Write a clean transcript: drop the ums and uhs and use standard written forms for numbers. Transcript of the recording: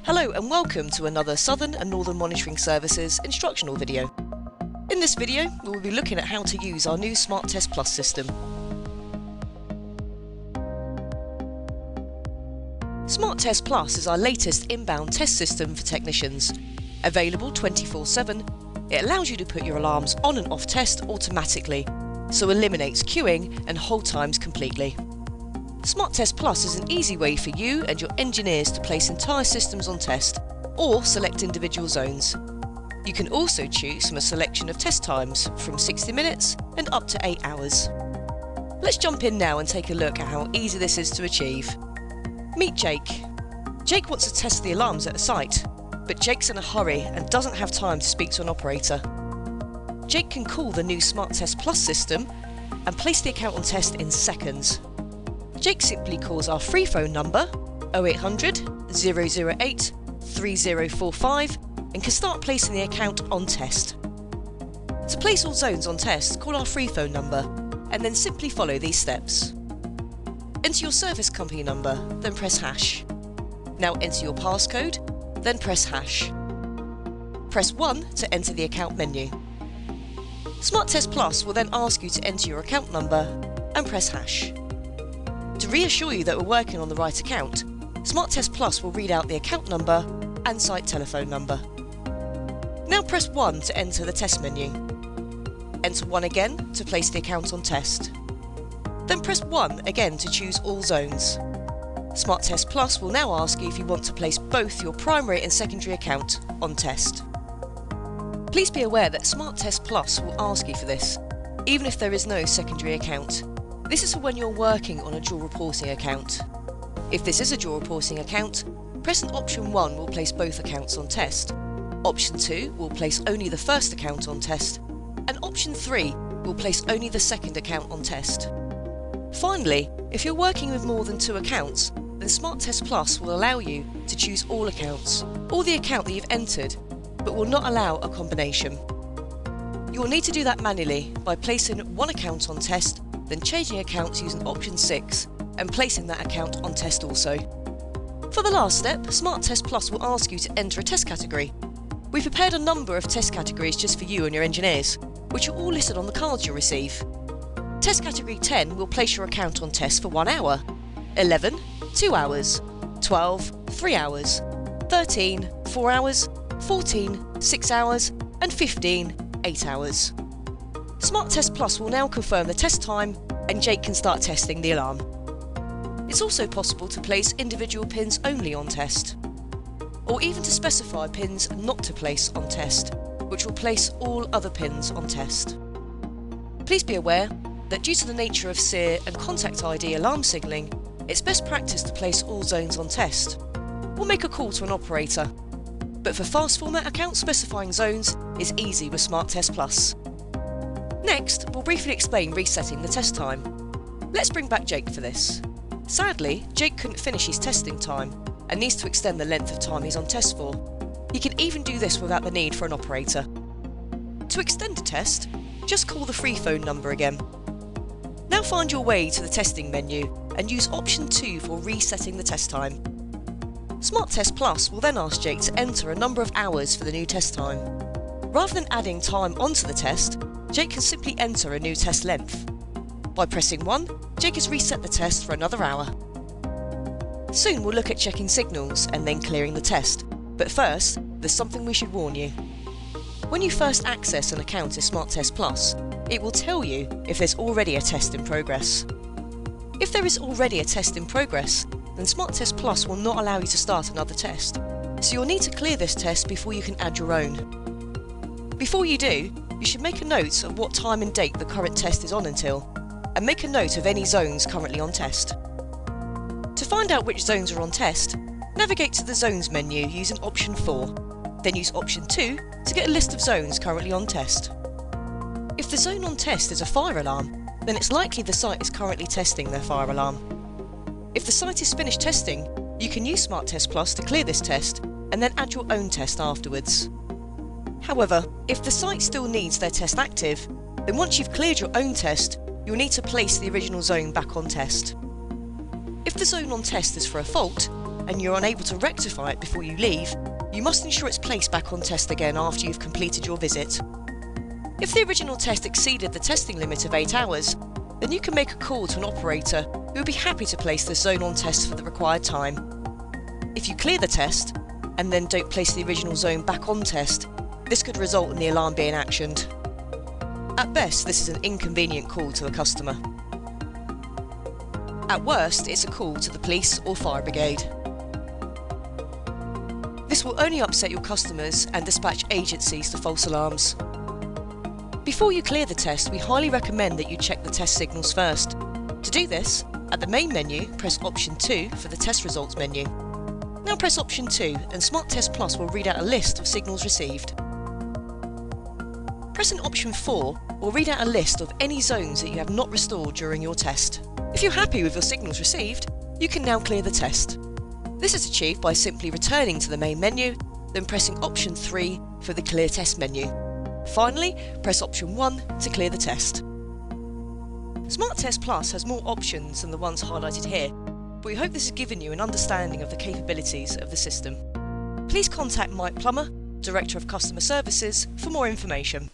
Hello and welcome to another Southern and Northern Monitoring Services instructional video. In this video, we will be looking at how to use our new SMART Test Plus system. SMART Test Plus is our latest inbound test system for technicians. Available 24/7, it allows you to put your alarms on and off test automatically, so eliminates queuing and hold times completely. SMART Test Plus is an easy way for you and your engineers to place entire systems on test, or select individual zones. You can also choose from a selection of test times from 60 minutes and up to 8 hours. Let's jump in now and take a look at how easy this is to achieve. Meet Jake. Jake wants to test the alarms at a site, but Jake's in a hurry and doesn't have time to speak to an operator. Jake can call the new SMART Test Plus system and place the account on test in seconds. Jake simply calls our free phone number 0800 008 3045 and can start placing the account on test. To place all zones on test, call our free phone number and then simply follow these steps. Enter your service company number, then press hash. Now enter your passcode, then press hash. Press 1 to enter the account menu. SMART Test Plus will then ask you to enter your account number and press hash. To reassure you that we're working on the right account, SMART Test Plus will read out the account number and site telephone number. Now press 1 to enter the test menu. Enter 1 again to place the account on test. Then press 1 again to choose all zones. SMART Test Plus will now ask you if you want to place both your primary and secondary account on test. Please be aware that SMART Test Plus will ask you for this, even if there is no secondary account. This is for when you're working on a dual reporting account. If this is a dual reporting account, pressing option 1 will place both accounts on test. Option 2 will place only the first account on test, and option 3 will place only the second account on test. Finally, if you're working with more than 2 accounts, then SMART Test Plus will allow you to choose all accounts, or the account that you've entered, but will not allow a combination. You will need to do that manually by placing one account on test, then changing accounts using option 6 and placing that account on test also. For the last step, SMART Test Plus will ask you to enter a test category. We've prepared a number of test categories just for you and your engineers, which are all listed on the cards you'll receive. Test category 10 will place your account on test for 1 hour, 11, 2 hours, 12, 3 hours, 13, 4 hours, 14, 6 hours, and 15, 8 hours. SMART Test Plus will now confirm the test time and Jake can start testing the alarm. It's also possible to place individual pins only on test, or even to specify pins not to place on test, which will place all other pins on test. Please be aware that due to the nature of SEER and contact ID alarm signalling, it's best practice to place all zones on test, or make a call to an operator. But for fast format accounts, specifying zones is easy with SMART Test Plus. Next, we'll briefly explain resetting the test time. Let's bring back Jake for this. Sadly, Jake couldn't finish his testing time and needs to extend the length of time he's on test for. He can even do this without the need for an operator. To extend the test, just call the free phone number again. Now find your way to the testing menu and use option 2 for resetting the test time. SMART Test Plus will then ask Jake to enter a number of hours for the new test time. Rather than adding time onto the test, Jake can simply enter a new test length. By pressing 1, Jake has reset the test for another hour. Soon we'll look at checking signals and then clearing the test, but first, there's something we should warn you. When you first access an account in SMART Test Plus, it will tell you if there's already a test in progress. If there is already a test in progress, then SMART Test Plus will not allow you to start another test, so you'll need to clear this test before you can add your own. Before you do, you should make a note of what time and date the current test is on until, and make a note of any zones currently on test. To find out which zones are on test, navigate to the Zones menu using option 4, then use option 2 to get a list of zones currently on test. If the zone on test is a fire alarm, then it's likely the site is currently testing their fire alarm. If the site is finished testing, you can use SMART Test Plus to clear this test and then add your own test afterwards. However, if the site still needs their test active, then once you've cleared your own test, you'll need to place the original zone back on test. If the zone on test is for a fault, and you're unable to rectify it before you leave, you must ensure it's placed back on test again after you've completed your visit. If the original test exceeded the testing limit of 8 hours, then you can make a call to an operator who will be happy to place the zone on test for the required time. If you clear the test, and then don't place the original zone back on test, this could result in the alarm being actioned. At best, this is an inconvenient call to the customer. At worst, it's a call to the police or fire brigade. This will only upset your customers and dispatch agencies to false alarms. Before you clear the test, we highly recommend that you check the test signals first. To do this, at the main menu, press option 2 for the test results menu. Now press option 2 and Smart Test Plus will read out a list of signals received. Pressing option 4 will read out a list of any zones that you have not restored during your test. If you're happy with your signals received, you can now clear the test. This is achieved by simply returning to the main menu, then pressing option 3 for the clear test menu. Finally, press option 1 to clear the test. Smart Test Plus has more options than the ones highlighted here, but we hope this has given you an understanding of the capabilities of the system. Please contact Mike Plummer, Director of Customer Services, for more information.